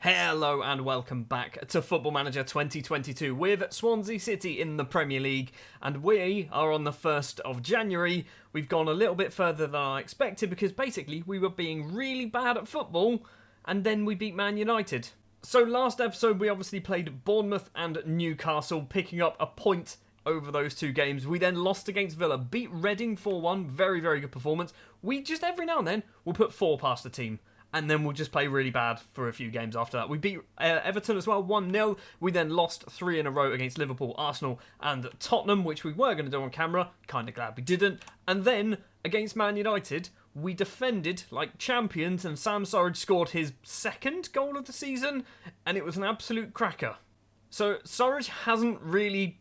Hello and welcome back to Football Manager 2022 with Swansea City in the Premier League, and we are on the 1st of January. We've gone a little bit further than I expected because basically we were being really bad at football and then we beat Man United. So last episode we obviously played Bournemouth and Newcastle, picking up a point over those two games. We then lost against Villa, beat Reading 4-1, very, very good performance. We just every now and then will put 4 past the team. And then we'll just play really bad for a few games after that. We beat Everton as well, 1-0. We then lost 3 in a row against Liverpool, Arsenal and Tottenham, which we were going to do on camera. Kind of glad we didn't. And then, against Man United, we defended like champions, and Sam Surridge scored his second goal of the season, and it was an absolute cracker. So, Surridge hasn't really...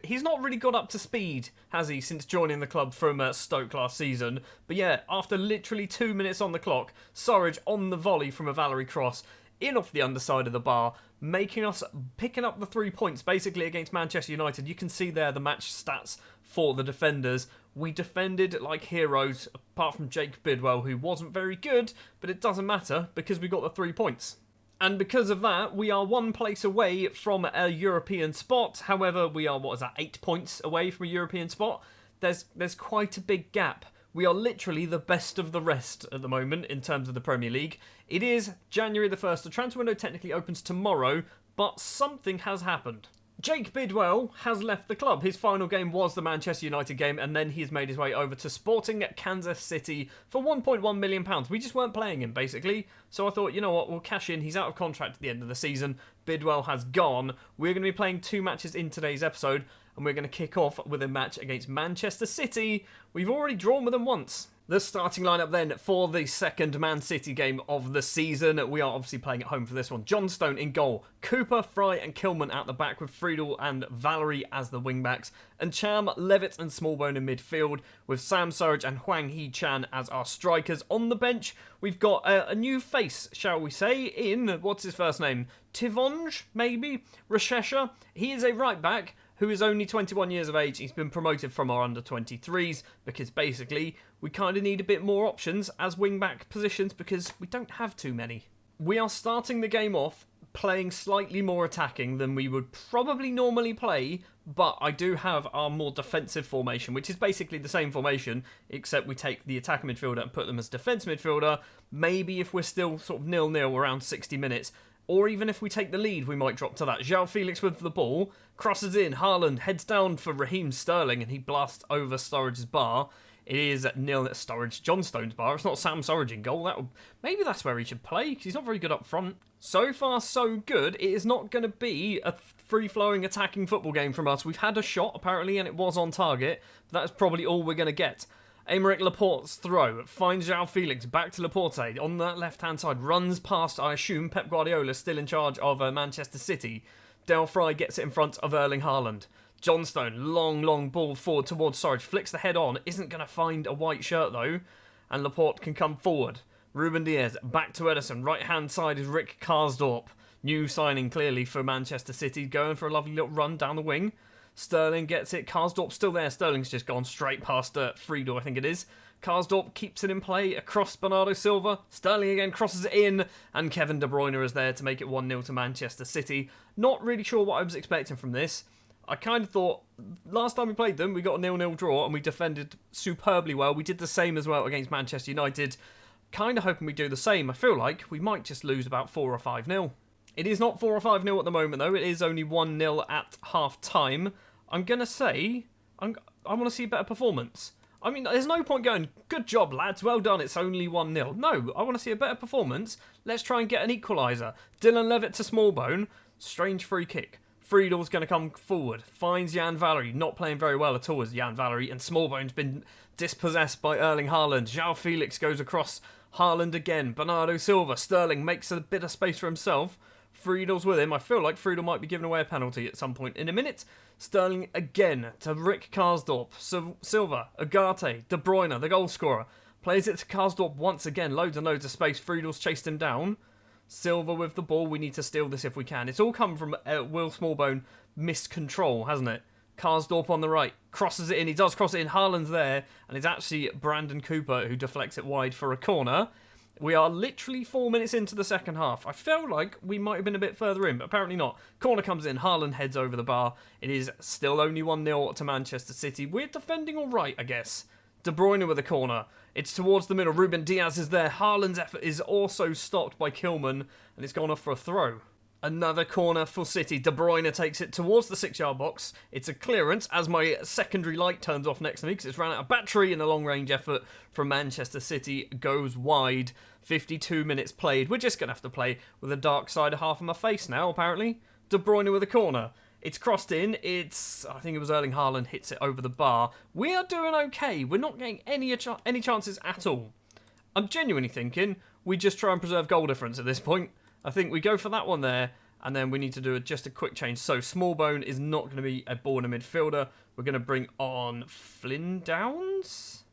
he's not really got up to speed, has he, since joining the club from Stoke last season. But yeah, after literally 2 minutes on the clock, Surridge on the volley from a Valerie cross, in off the underside of the bar, picking up the 3 points, basically against Manchester United. You can see there the match stats for the defenders. We defended like heroes, apart from Jake Bidwell, who wasn't very good, but it doesn't matter, because we got the 3 points. And because of that, we are 1 place away from a European spot. However, we are, 8 points away from a European spot? There's quite a big gap. We are literally the best of the rest at the moment in terms of the Premier League. It is January the 1st. The transfer window technically opens tomorrow, but something has happened. Jake Bidwell has left the club. His final game was the Manchester United game, and then he's made his way over to Sporting Kansas City for £1.1 million. We just weren't playing him, basically. So I thought, you know what, we'll cash in. He's out of contract at the end of the season. Bidwell has gone. We're going to be playing 2 matches in today's episode, and we're going to kick off with a match against Manchester City. We've already drawn with them once. The starting lineup then for the second Man City game of the season. We are obviously playing at home for this one. Johnstone in goal. Cooper, Fry and Kilman at the back, with Friedel and Valerie as the wing-backs. And Cham, Levitt and Smallbone in midfield, with Sam Surridge and Hwang Hee-chan as our strikers. On the bench, we've got a new face, shall we say, in, what's his first name? Tivonge, maybe? Rashesha. He is a right-back who is only 21 years of age. He's been promoted from our under-23s because basically we kind of need a bit more options as wing-back positions because we don't have too many. We are starting the game off playing slightly more attacking than we would probably normally play, but I do have our more defensive formation, which is basically the same formation, except we take the attacking midfielder and put them as defence midfielder. Maybe if we're still sort of 0-0 around 60 minutes, or even if we take the lead, we might drop to that. João Felix with the ball, crosses in, Haaland heads down for Raheem Sterling, and he blasts over Sturridge's bar. It is nil at Sturridge, Johnstone's bar. It's not Sam Surridge in goal. Maybe that's where he should play, because he's not very good up front. So far, so good. It is not going to be a free-flowing attacking football game from us. We've had a shot, apparently, and it was on target. But that's probably all we're going to get. Aymeric Laporte's throw finds João Felix back to Laporte on that left-hand side, runs past, I assume, Pep Guardiola, still in charge of Manchester City. Del Fry gets it in front of Erling Haaland. Johnstone, long ball forward towards Surridge, flicks the head on, isn't going to find a white shirt though, and Laporte can come forward. Ruben Diaz, back to Ederson, right-hand side is Rick Karsdorp. New signing clearly for Manchester City, going for a lovely little run down the wing. Sterling gets it. Karsdorp's still there. Sterling's just gone straight past Friedel, I think it is. Karsdorp keeps it in play across Bernardo Silva. Sterling again crosses it in, and Kevin De Bruyne is there to make it 1-0 to Manchester City. Not really sure what I was expecting from this. I kind of thought, last time we played them, we got a 0-0 draw, and we defended superbly well. We did the same as well against Manchester United. Kind of hoping we do the same. I feel like we might just lose about 4 or 5-0. It is not 4 or 5-0 at the moment, though. It is only 1-0 at half-time. I'm going to say, I want to see a better performance. I mean, there's no point going, good job, lads, well done, it's only 1-0. No, I want to see a better performance. Let's try and get an equaliser. Dylan Levitt to Smallbone. Strange free kick. Friedel's going to come forward. Finds Jan Valery. Not playing very well at all as Jan Valery. And Smallbone's been dispossessed by Erling Haaland. João Felix goes across. Haaland again. Bernardo Silva. Sterling makes a bit of space for himself. Friedel's with him. I feel like Friedel might be giving away a penalty at some point in a minute. Sterling again to Rick Karsdorp. Silva, Ugarte, De Bruyne, the goal scorer. Plays it to Karsdorp once again. Loads and loads of space. Friedel's chased him down. Silva with the ball. We need to steal this if we can. It's all come from Will Smallbone. Missed control, hasn't it? Karsdorp on the right. Crosses it in. He does cross it in. Haaland's there. And it's actually Brandon Cooper who deflects it wide for a corner. We are literally 4 minutes into the second half. I felt like we might have been a bit further in, but apparently not. Corner comes in, Haaland heads over the bar. It is still only 1-0 to Manchester City. We're defending all right, I guess. De Bruyne with a corner. It's towards the middle. Ruben Diaz is there. Haaland's effort is also stopped by Kilman, and it's gone off for a throw. Another corner for City. De Bruyne takes it towards the 6-yard box. It's a clearance as my secondary light turns off next to me because it's ran out of battery, and a long-range effort from Manchester City goes wide. 52 minutes played. We're just going to have to play with a dark side of half of my face now, apparently. De Bruyne with a corner. It's crossed in. I think it was Erling Haaland hits it over the bar. We are doing okay. We're not getting any chances at all. I'm genuinely thinking we just try and preserve goal difference at this point. I think we go for that one there, and then we need to do just a quick change. So Smallbone is not going to be a Borna midfielder. We're going to bring on Flynn Downs,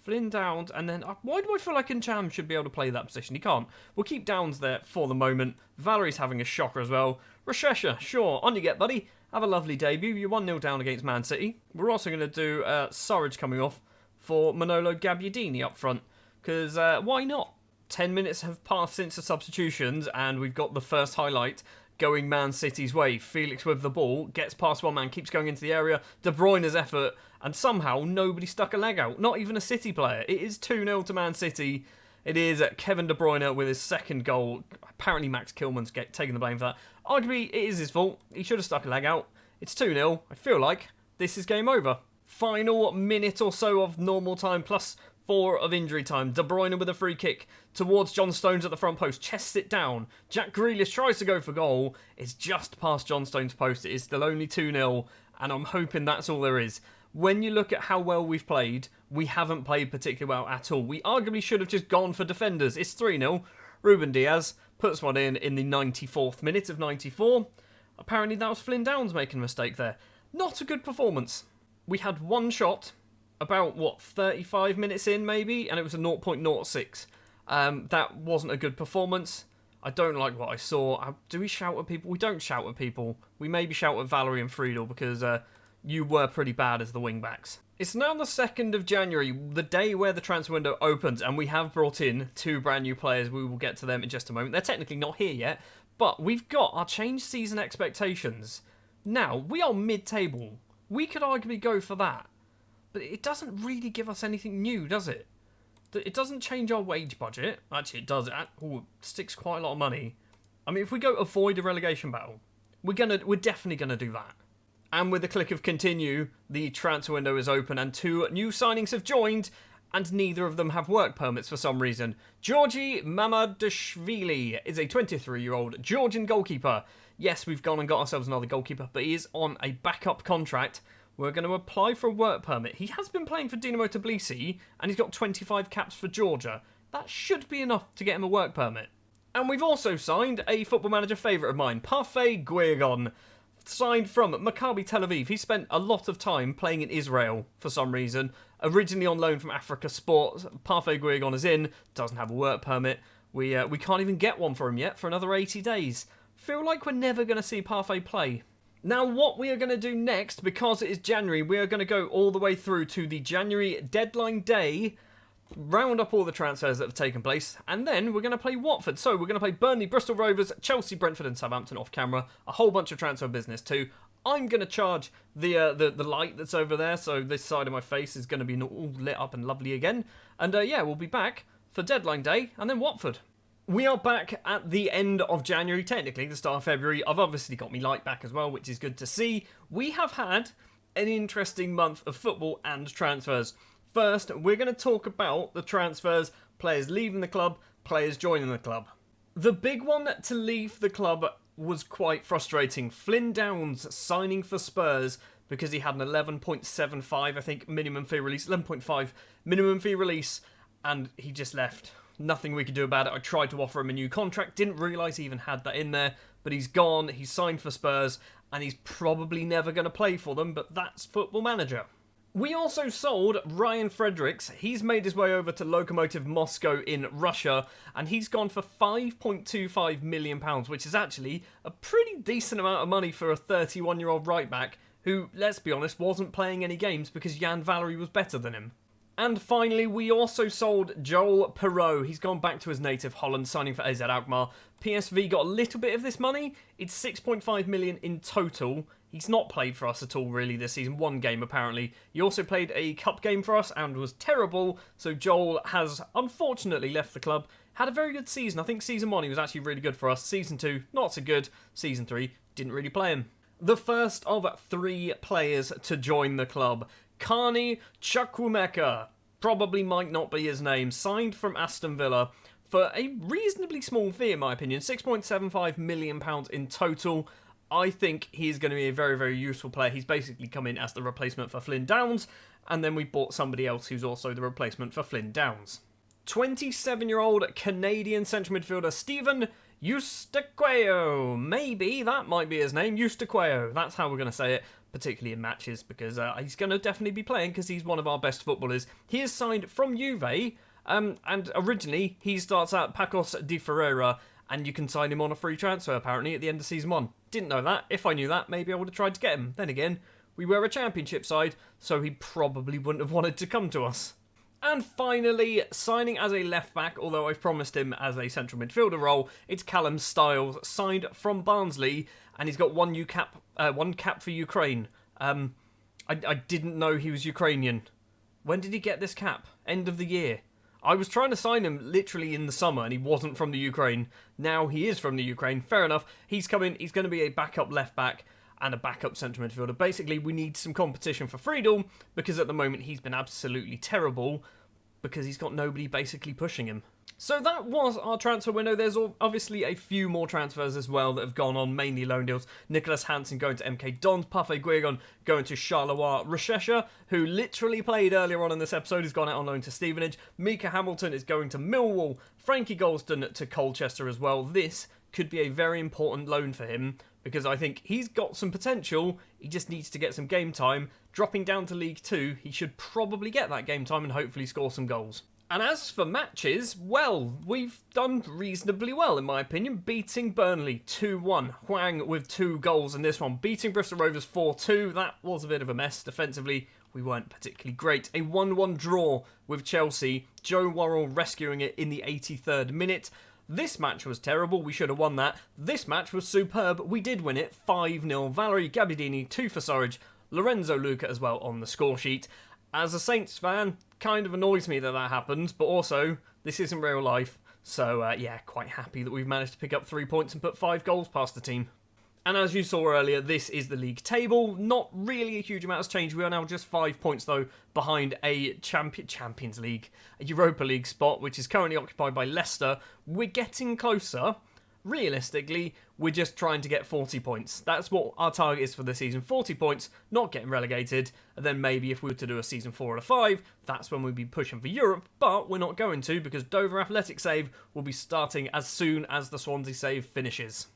and then why do I feel like Ncham should be able to play that position? He can't. We'll keep Downs there for the moment. Valerie's having a shocker as well. Rashesha, sure, on you get, buddy. Have a lovely debut. You're 1-0 down against Man City. We're also going to do Surridge coming off for Manolo Gabbiadini up front, because why not? 10 minutes have passed since the substitutions, and we've got the first highlight going Man City's way. Felix with the ball, gets past one man, keeps going into the area. De Bruyne's effort, and somehow nobody stuck a leg out. Not even a City player. It is 2-0 to Man City. It is Kevin De Bruyne with his second goal. Apparently Max Kilman's taking the blame for that. Arguably, it is his fault. He should have stuck a leg out. It's 2-0. I feel like this is game over. Final minute or so of normal time, plus 4 of injury time. De Bruyne with a free kick towards John Stones at the front post. Chests it down. Jack Grealish tries to go for goal. It's just past John Stones' post. It is still only 2-0, and I'm hoping that's all there is. When you look at how well we've played, we haven't played particularly well at all. We arguably should have just gone for defenders. It's 3-0. Ruben Diaz puts one in the 94th minute of 94. Apparently that was Flynn Downs making a mistake there. Not a good performance. We had one shot about, 35 minutes in maybe, and it was a 0.06. That wasn't a good performance. I don't like what I saw. Do we shout at people? We don't shout at people. We maybe shout at Valerie and Friedel because you were pretty bad as the wing-backs. It's now the 2nd of January, the day where the transfer window opens, and we have brought in 2 brand new players. We will get to them in just a moment. They're technically not here yet, but we've got our changed season expectations. Now, we are mid-table. We could arguably go for that, but it doesn't really give us anything new, does it? It doesn't change our wage budget. Actually, it does. It sticks quite a lot of money. I mean, if we go avoid a relegation battle, we're definitely gonna do that. And with the click of continue, the transfer window is open and 2 new signings have joined, and neither of them have work permits for some reason. Georgi Mamadashvili is a 23-year-old Georgian goalkeeper. Yes, we've gone and got ourselves another goalkeeper, but he is on a backup contract. We're going to apply for a work permit. He has been playing for Dinamo Tbilisi, and he's got 25 caps for Georgia. That should be enough to get him a work permit. And we've also signed a Football Manager favourite of mine, Parfait Guegon. Signed from Maccabi Tel Aviv. He spent a lot of time playing in Israel for some reason. Originally on loan from Africa Sports. Parfait Guegon is in, doesn't have a work permit. We can't even get one for him yet for another 80 days. Feel like we're never going to see Parfait play. Now, what we are going to do next, because it is January, we are going to go all the way through to the January deadline day, round up all the transfers that have taken place, and then we're going to play Watford. So we're going to play Burnley, Bristol Rovers, Chelsea, Brentford and Southampton off camera. A whole bunch of transfer business too. I'm going to charge the light that's over there, so this side of my face is going to be all lit up and lovely again. And yeah, we'll be back for deadline day and then Watford. We are back at the end of January, technically the start of February. I've obviously got me light back as well, which is good to see. We have had an interesting month of football and transfers. First, we're going to talk about the transfers, players leaving the club, players joining the club. The big one to leave the club was quite frustrating. Flynn Downs signing for Spurs because he had an 11.75, I think, minimum fee release, 11.5 minimum fee release, and he just left. Nothing we could do about it. I tried to offer him a new contract, didn't realise he even had that in there, but he's gone, he's signed for Spurs, and he's probably never going to play for them, but that's Football Manager. We also sold Ryan Fredericks. He's made his way over to Lokomotiv Moscow in Russia, and he's gone for £5.25 million, which is actually a pretty decent amount of money for a 31-year-old right-back who, let's be honest, wasn't playing any games because Jan Valery was better than him. And finally, we also sold Joel Perreault. He's gone back to his native Holland, signing for AZ Alkmaar. PSV got a little bit of this money. It's 6.5 million in total. He's not played for us at all, really, this season. One game, apparently. He also played a cup game for us and was terrible. So Joel has, unfortunately, left the club. Had a very good season. I think Season 1, he was actually really good for us. Season 2, not so good. Season 3, didn't really play him. The first of 3 players to join the club. Carney Chukwuemeka, probably might not be his name, signed from Aston Villa for a reasonably small fee, in my opinion, £6.75 million in total. I think he's going to be a very, very useful player. He's basically come in as the replacement for Flynn Downs, and then we bought somebody else who's also the replacement for Flynn Downs. 27-year-old Canadian central midfielder Stephen Eustaquio. Maybe that might be his name, Eustaquio. That's how we're going to say it, particularly in matches, because he's going to definitely be playing because he's one of our best footballers. He is signed from Juve, and originally he starts at Pacos de Ferreira, and you can sign him on a free transfer, apparently, at the end of Season 1. Didn't know that. If I knew that, maybe I would have tried to get him. Then again, we were a championship side, so he probably wouldn't have wanted to come to us. And finally, signing as a left-back, although I've promised him as a central midfielder role, it's Callum Styles, signed from Barnsley, and he's got one cap for Ukraine. I didn't know he was Ukrainian. When did he get this cap? End of the year. I was trying to sign him literally in the summer, and he wasn't from the Ukraine. Now he is from the Ukraine. Fair enough. He's coming. He's going to be a backup left-back and a backup central midfielder. Basically, we need some competition for Friedel, because at the moment he's been absolutely terrible, because he's got nobody basically pushing him. So that was our transfer window. There's obviously a few more transfers as well that have gone on, mainly loan deals. Nicholas Hansen going to MK Dons, Parfait Guegon going to Charleroi Recherche, who literally played earlier on in this episode, has gone out on loan to Stevenage. Mika Hamilton is going to Millwall, Frankie Golston to Colchester as well. This could be a very important loan for him, because I think he's got some potential. He just needs to get some game time. Dropping down to League 2, he should probably get that game time and hopefully score some goals. And as for matches, well, we've done reasonably well, in my opinion, beating Burnley 2-1. Hwang with 2 goals in this one. Beating Bristol Rovers 4-2. That was a bit of a mess. Defensively, we weren't particularly great. A 1-1 draw with Chelsea. Joe Worrell rescuing it in the 83rd minute. This match was terrible. We should have won that. This match was superb. We did win it 5-0. Valerie Gabbiadini, 2 for Surridge. Lorenzo Luca as well on the score sheet. As a Saints fan, kind of annoys me that happened, but also, this isn't real life. So, yeah, quite happy that we've managed to pick up 3 points and put 5 goals past the team. And as you saw earlier, this is the league table. Not really a huge amount has changed. We are now just 5 points, though, behind a Champions League, a Europa League spot, which is currently occupied by Leicester. We're getting closer. Realistically, we're just trying to get 40 points. That's what our target is for the season. 40 points, not getting relegated. And then maybe if we were to do a season 4 out of 5, that's when we'd be pushing for Europe. But we're not going to, because Dover Athletic Save will be starting as soon as the Swansea Save finishes.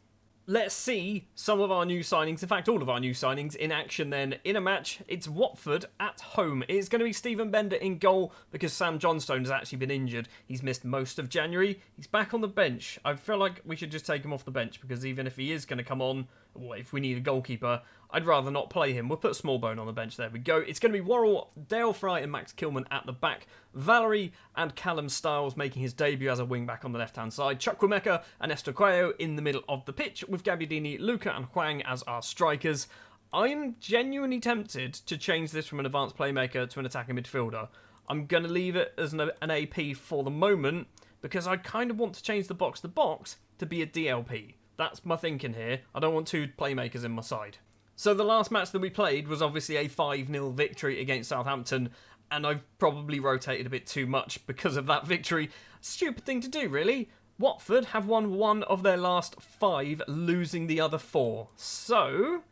Let's see some of our new signings, in fact all of our new signings, in action then. In a match, it's Watford at home. It's going to be Stephen Bender in goal because Sam Johnstone has actually been injured. He's missed most of January. He's back on the bench. I feel like we should just take him off the bench, because even if he is going to come on, or if we need a goalkeeper, I'd rather not play him. We'll put Smallbone on the bench. There we go. It's going to be Worrell, Dale Fry and Max Kilman at the back. Valerie and Callum Styles making his debut as a wing-back on the left-hand side. Chukwuemeka and Eustaquio in the middle of the pitch, with Gabbiadini, Luca and Hwang as our strikers. I'm genuinely tempted to change this from an advanced playmaker to an attacking midfielder. I'm going to leave it as an AP for the moment, because I kind of want to change the box-to-box to be a DLP. That's my thinking here. I don't want 2 playmakers in my side. So the last match that we played was obviously a 5-0 victory against Southampton, and I've probably rotated a bit too much because of that victory. Stupid thing to do, really. Watford have won 1 of their last 5, losing the other 4. So,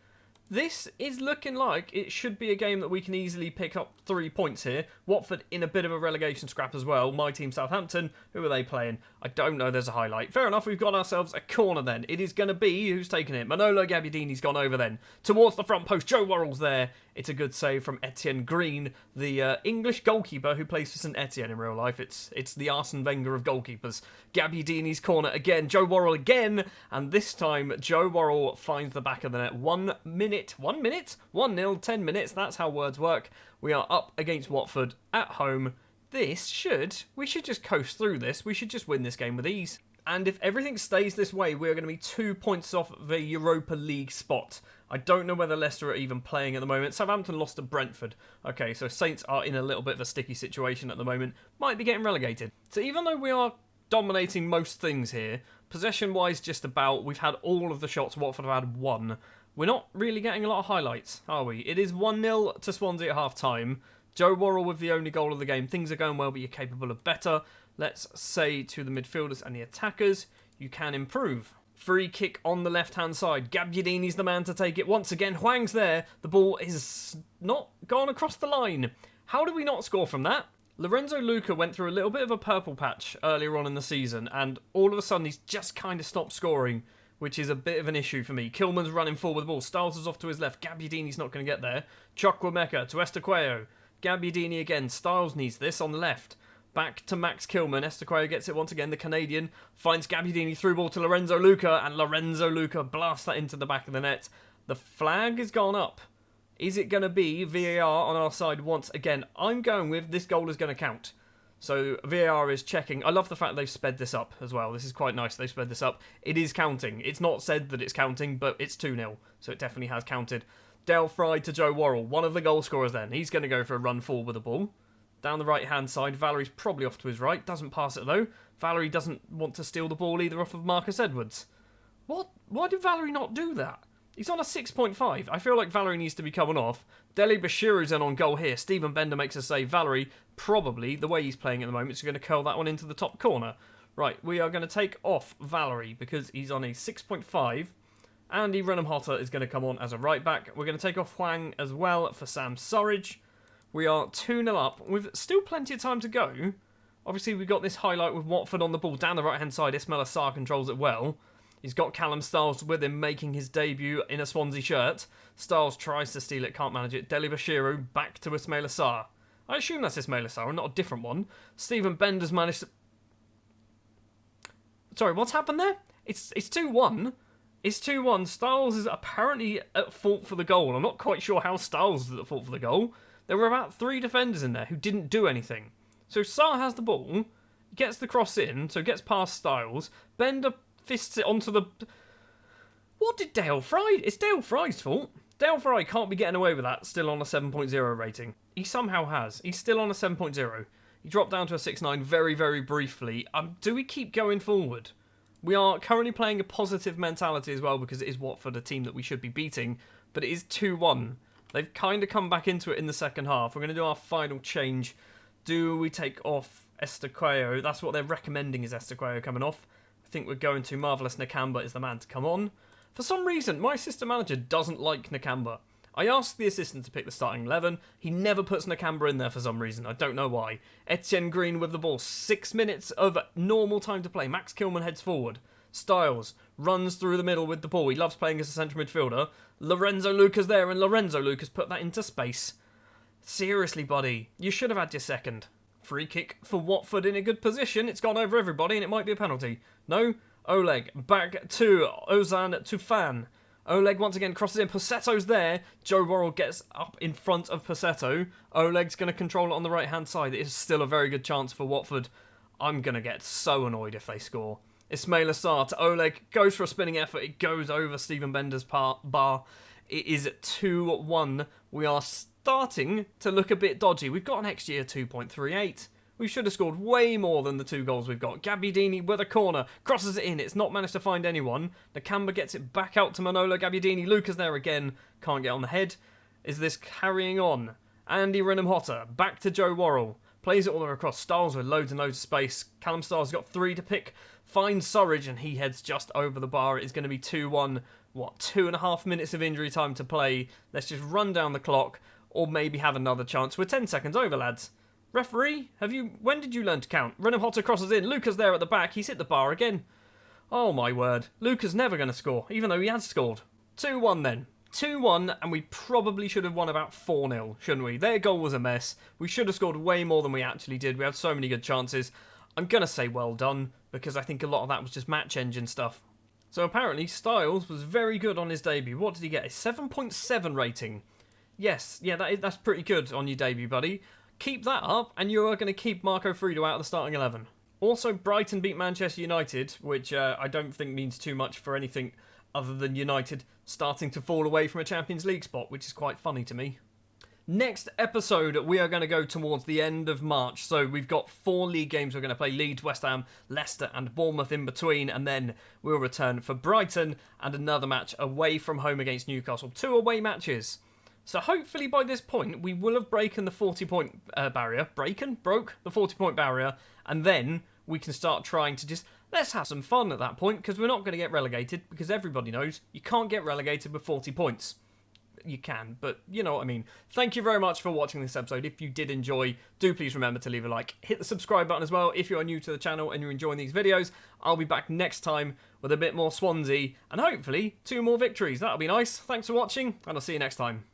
this is looking like it should be a game that we can easily pick up 3 points here. Watford in a bit of a relegation scrap as well. My team, Southampton, who are they playing? I don't know, there's a highlight. Fair enough, we've got ourselves a corner then. It is going to be, who's taking it? Manolo Gabbiadini's gone over then. Towards the front post, Joe Worrell's there. It's a good save from Etienne Green, the English goalkeeper who plays for St Etienne in real life. It's the Arsene Wenger of goalkeepers. Gabbiadini's corner again, Joe Worrell again, and this time Joe Worrell finds the back of the net. 1 minute, 1-0, 10 minutes, that's how words work. We are up against Watford at home. we should just coast through this. We should just win this game with ease. And if everything stays this way, we're going to be 2 points off the Europa League spot. I don't know whether Leicester are even playing at the moment. Southampton lost to Brentford. Okay, so Saints are in a little bit of a sticky situation at the moment. Might be getting relegated. So even though we are dominating most things here, possession-wise just about, we've had all of the shots. Watford have had one. We're not really getting a lot of highlights, are we? It is 1-0 to Swansea at half-time. Joe Worrell with the only goal of the game. Things are going well, but you're capable of better. Let's say to the midfielders and the attackers, you can improve. Free kick on the left-hand side. Gabbiadini's the man to take it. Once again, Hwang's there. The ball is not gone across the line. How did we not score from that? Lorenzo Luca went through a little bit of a purple patch earlier on in the season, and all of a sudden he's just kind of stopped scoring, which is a bit of an issue for me. Kilman's running forward with the ball. Styles is off to his left. Gabbiadini's not going to get there. Chukwuemeka to Estequao. Gabbiadini again. Styles needs this on the left. Back to Max Kilman. Estequao gets it once again. The Canadian finds Gabbiadini, through ball to Lorenzo Luca, and Lorenzo Luca blasts that into the back of the net. The flag has gone up. Is it going to be VAR on our side once again? I'm going with this goal is going to count. So VAR is checking. I love the fact they've sped this up as well. This is quite nice. They've sped this up. It is counting. It's not said that it's counting, but it's 2-0. So it definitely has counted. Dale Fry to Joe Worrell. One of the goal scorers then. He's going to go for a run forward with the ball. Down the right-hand side, Valerie's probably off to his right. Doesn't pass it, though. Valerie doesn't want to steal the ball either off of Marcus Edwards. What? Why did Valerie not do that? He's on a 6.5. I feel like Valerie needs to be coming off. Deli Bashiru's in on goal here. Stephen Bender makes a save. Valerie, probably, the way he's playing at the moment, is going to curl that one into the top corner. Right, we are going to take off Valerie because he's on a 6.5. Andy Renham-Hotter is going to come on as a right-back. We're going to take off Hwang as well for Sam Surridge. We are 2-0 up, with still plenty of time to go. Obviously, we've got this highlight with Watford on the ball. Down the right-hand side, Ismail Assar controls it well. He's got Callum Styles with him, making his debut in a Swansea shirt. Styles tries to steal it, can't manage it. Deli Bashiru back to Ismail Assar. I assume that's Ismail Assar, and not a different one. Stephen Bender's managed to... Sorry, what's happened there? It's 2-1. It's 2-1. Styles is apparently at fault for the goal. I'm not quite sure how Styles is at fault for the goal. There were about 3 defenders in there who didn't do anything. So Sarr has the ball, gets the cross in, so gets past Styles. Bender fists it onto the... What did Dale Fry... It's Dale Fry's fault. Dale Fry can't be getting away with that, still on a 7.0 rating. He somehow has. He's still on a 7.0. He dropped down to a 6.9 very, very briefly. Do we keep going forward? We are currently playing a positive mentality as well because it is Watford, a team that we should be beating, but it is 2-1. They've kind of come back into it in the second half. We're going to do our final change. Do we take off Estequao? That's what they're recommending, is Estequao coming off. I think we're going to Marvellous Nakamba is the man to come on. For some reason, my assistant manager doesn't like Nakamba. I asked the assistant to pick the starting 11. He never puts Nakamba in there for some reason. I don't know why. Etienne Green with the ball. 6 minutes of normal time to play. Max Kilman heads forward. Styles runs through the middle with the ball. He loves playing as a central midfielder. Lorenzo Lucas there, and Lorenzo Lucas put that into space. Seriously, buddy, you should have had your second. Free kick for Watford in a good position. It's gone over everybody, and it might be a penalty. No? Oleg back to Ozan Tufan. Oleg once again crosses in. Pussetto's there. Joe Worrell gets up in front of Pussetto. Oleg's going to control it on the right-hand side. It is still a very good chance for Watford. I'm going to get so annoyed if they score. Ismail Assar to Oleg. Goes for a spinning effort. It goes over Stephen Bender's bar. It is 2-1. We are starting to look a bit dodgy. We've got an XG of 2.38. We should have scored way more than the 2 goals we've got. Gabbiadini with a corner. Crosses it in. It's not managed to find anyone. Nakamba gets it back out to Manolo Gabbiadini. Lucas there again. Can't get on the head. Is this carrying on? Andy Renham-Hotter. Back to Joe Worrell. Plays it all the way across. Styles with loads and loads of space. Callum Styles got 3 to pick. Finds Surridge and he heads just over the bar. It is going to be 2-1. 2.5 minutes of injury time to play. Let's just run down the clock or maybe have another chance. We're 10 seconds over, lads. Referee, when did you learn to count? Renham-Hotter crosses in. Lucas there at the back. He's hit the bar again. Oh my word. Lucas never going to score, even though he has scored. 2-1 then. 2-1, and we probably should have won about 4-0, shouldn't we? Their goal was a mess. We should have scored way more than we actually did. We had so many good chances. I'm going to say well done, because I think a lot of that was just match engine stuff. So apparently, Styles was very good on his debut. What did he get? A 7.7 rating. Yes, yeah, that's pretty good on your debut, buddy. keep that up, and you are going to keep Marco Friedel out of the starting 11. Also, Brighton beat Manchester United, which I don't think means too much for anything other than United starting to fall away from a Champions League spot, which is quite funny to me. Next episode, we are going to go towards the end of March. So we've got 4 league games we're going to play. Leeds, West Ham, Leicester and Bournemouth in between. And then we'll return for Brighton and another match away from home against Newcastle. 2 away matches. So hopefully by this point, we will have broken the 40-point barrier. Broke the 40-point barrier. And then we can start trying to just... let's have some fun at that point, because we're not going to get relegated, because everybody knows you can't get relegated with 40 points. You can, but you know what I mean. Thank you very much for watching this episode. If you did enjoy, do please remember to leave a like. Hit the subscribe button as well if you are new to the channel and you're enjoying these videos. I'll be back next time with a bit more Swansea and hopefully 2 more victories. That'll be nice. Thanks for watching and I'll see you next time.